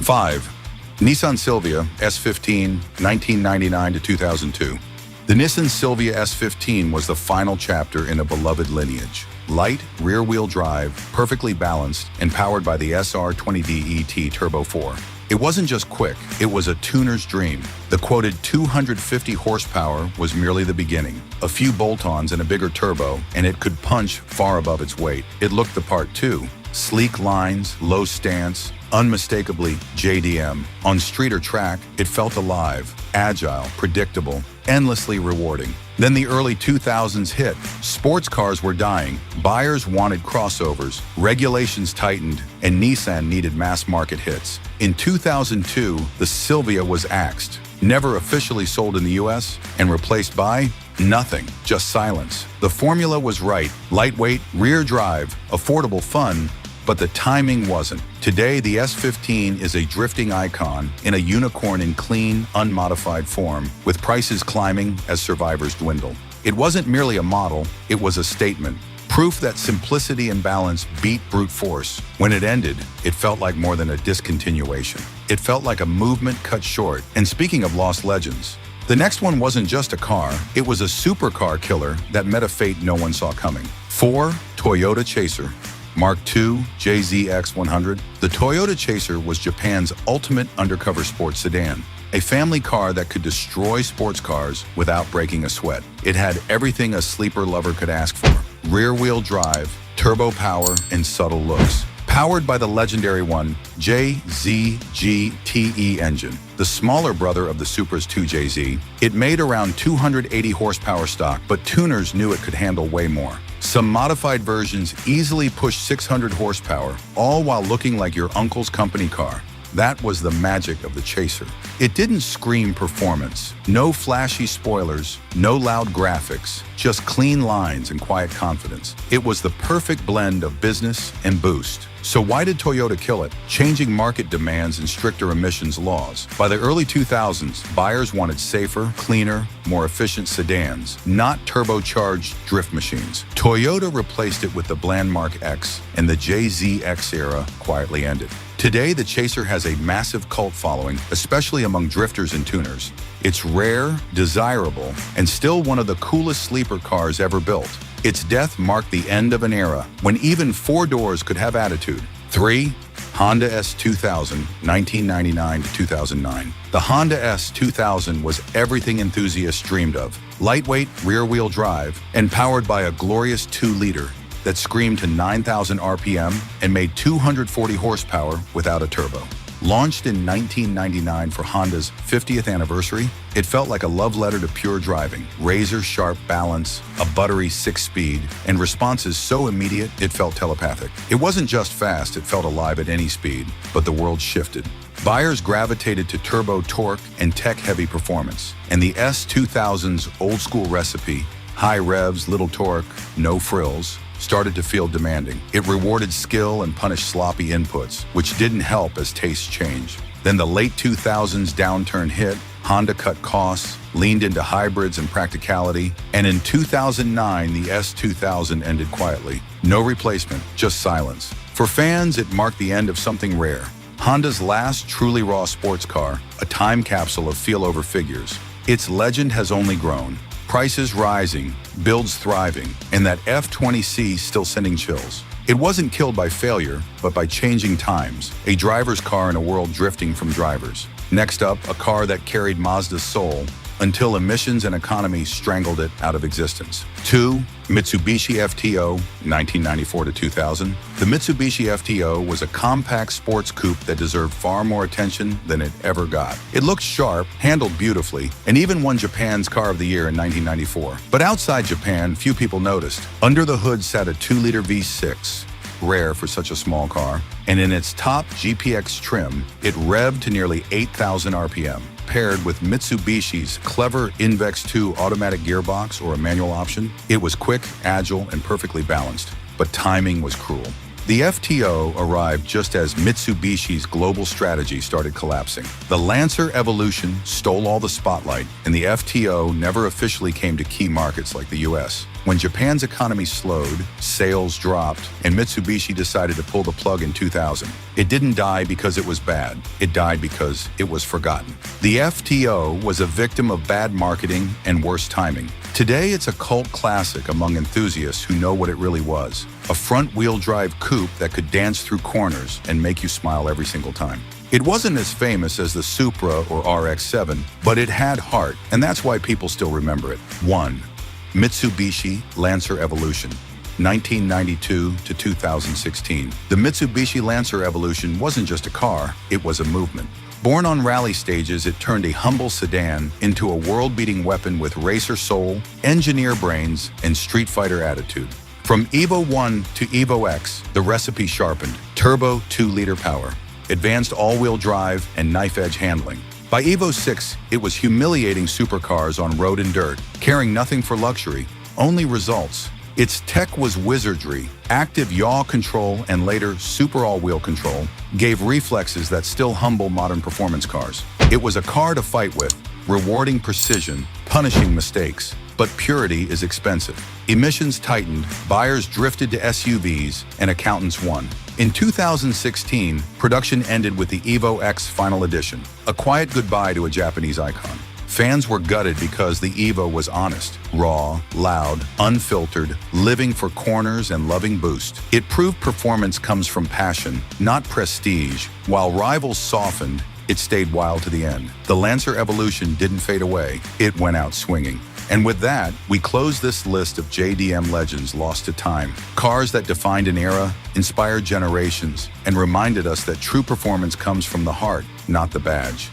5. Nissan Silvia S15, 1999 to 2002. The Nissan Silvia S15 was the final chapter in a beloved lineage. Light, rear-wheel drive, perfectly balanced, and powered by the SR20D ET Turbo 4. It wasn't just quick, it was a tuner's dream. The quoted 250 horsepower was merely the beginning. A few bolt-ons and a bigger turbo, and it could punch far above its weight. It looked the part too. Sleek lines, low stance, unmistakably JDM. On street or track, it felt alive, agile, predictable, endlessly rewarding. Then the early 2000s hit. Sports cars were dying, buyers wanted crossovers, regulations tightened, and Nissan needed mass-market hits. In 2002, the Silvia was axed, never officially sold in the US, and replaced by nothing, just silence. The formula was right: lightweight, rear drive, affordable fun, but the timing wasn't. Today, the S15 is a drifting icon in a unicorn in clean, unmodified form, with prices climbing as survivors dwindle. It wasn't merely a model, it was a statement. Proof that simplicity and balance beat brute force. When it ended, it felt like more than a discontinuation. It felt like a movement cut short. And speaking of lost legends, the next one wasn't just a car, it was a supercar killer that met a fate no one saw coming. 4. Toyota Chaser Mark II JZX100. The Toyota Chaser was Japan's ultimate undercover sports sedan, a family car that could destroy sports cars without breaking a sweat. It had everything a sleeper lover could ask for: rear-wheel drive, turbo power, and subtle looks. Powered by the legendary 1JZ-GTE engine, the smaller brother of the Supra's 2JZ, it made around 280 horsepower stock, but tuners knew it could handle way more. Some modified versions easily pushed 600 horsepower, all while looking like your uncle's company car. That was the magic of the Chaser. It didn't scream performance. No flashy spoilers, no loud graphics, just clean lines and quiet confidence. It was the perfect blend of business and boost. So why did Toyota kill it? Changing market demands and stricter emissions laws. By the early 2000s, buyers wanted safer, cleaner, more efficient sedans, not turbocharged drift machines. Toyota replaced it with the Blandmark X, and the JZX era quietly ended. Today, the Chaser has a massive cult following, especially among drifters and tuners. It's rare, desirable, and still one of the coolest sleeper cars ever built. Its death marked the end of an era when even four doors could have attitude. 3. Honda S2000, 1999 to 2009. The Honda S2000 was everything enthusiasts dreamed of: lightweight, rear-wheel drive, and powered by a glorious 2-liter that screamed to 9,000 RPM and made 240 horsepower without a turbo. Launched in 1999 for Honda's 50th anniversary, it felt like a love letter to pure driving. Razor-sharp balance, a buttery 6-speed, and responses so immediate it felt telepathic. It wasn't just fast, it felt alive at any speed, but the world shifted. Buyers gravitated to turbo torque and tech-heavy performance, and the S2000's old-school recipe, high revs, little torque, no frills, started to feel demanding. It rewarded skill and punished sloppy inputs, which didn't help as tastes changed. Then the late 2000s downturn hit, Honda cut costs, leaned into hybrids and practicality, and in 2009, the S2000 ended quietly. No replacement, just silence. For fans, it marked the end of something rare. Honda's last truly raw sports car, a time capsule of feel-over figures. Its legend has only grown. Prices rising, builds thriving, and that F20C still sending chills. It wasn't killed by failure, but by changing times. A driver's car in a world drifting from drivers. Next up, a car that carried Mazda's soul until emissions and economy strangled it out of existence. 2. Mitsubishi FTO, 1994 to 2000. The Mitsubishi FTO was a compact sports coupe that deserved far more attention than it ever got. It looked sharp, handled beautifully, and even won Japan's Car of the Year in 1994. But outside Japan, few people noticed. Under the hood sat a 2-liter V6, rare for such a small car, and in its top GPX trim, it revved to nearly 8,000 RPM. Paired with Mitsubishi's clever Invex 2 automatic gearbox or a manual option, it was quick, agile, and perfectly balanced. But timing was cruel. The FTO arrived just as Mitsubishi's global strategy started collapsing. The Lancer Evolution stole all the spotlight, and the FTO never officially came to key markets like the US. When Japan's economy slowed, sales dropped, and Mitsubishi decided to pull the plug in 2000. It didn't die because it was bad. It died because it was forgotten. The FTO was a victim of bad marketing and worse timing. Today, it's a cult classic among enthusiasts who know what it really was. A front-wheel drive coupe that could dance through corners and make you smile every single time. It wasn't as famous as the Supra or RX-7, but it had heart, and that's why people still remember it. 1. Mitsubishi Lancer Evolution, 1992 to 2016. The Mitsubishi Lancer Evolution wasn't just a car, it was a movement. Born on rally stages, it turned a humble sedan into a world-beating weapon with racer soul, engineer brains, and street fighter attitude. From Evo 1 to Evo X, the recipe sharpened. Turbo 2-liter power, advanced all-wheel drive, and knife-edge handling. By Evo 6, it was humiliating supercars on road and dirt, caring nothing for luxury, only results. Its tech was wizardry. Active yaw control and later super all-wheel control gave reflexes that still humble modern performance cars. It was a car to fight with, rewarding precision, punishing mistakes. But purity is expensive. Emissions tightened, buyers drifted to SUVs, and accountants won. In 2016, production ended with the Evo X Final Edition, a quiet goodbye to a Japanese icon. Fans were gutted because the Evo was honest, raw, loud, unfiltered, living for corners and loving boost. It proved performance comes from passion, not prestige. While rivals softened, it stayed wild to the end. The Lancer Evolution didn't fade away, it went out swinging. And with that, we close this list of JDM legends lost to time. Cars that defined an era, inspired generations, and reminded us that true performance comes from the heart, not the badge.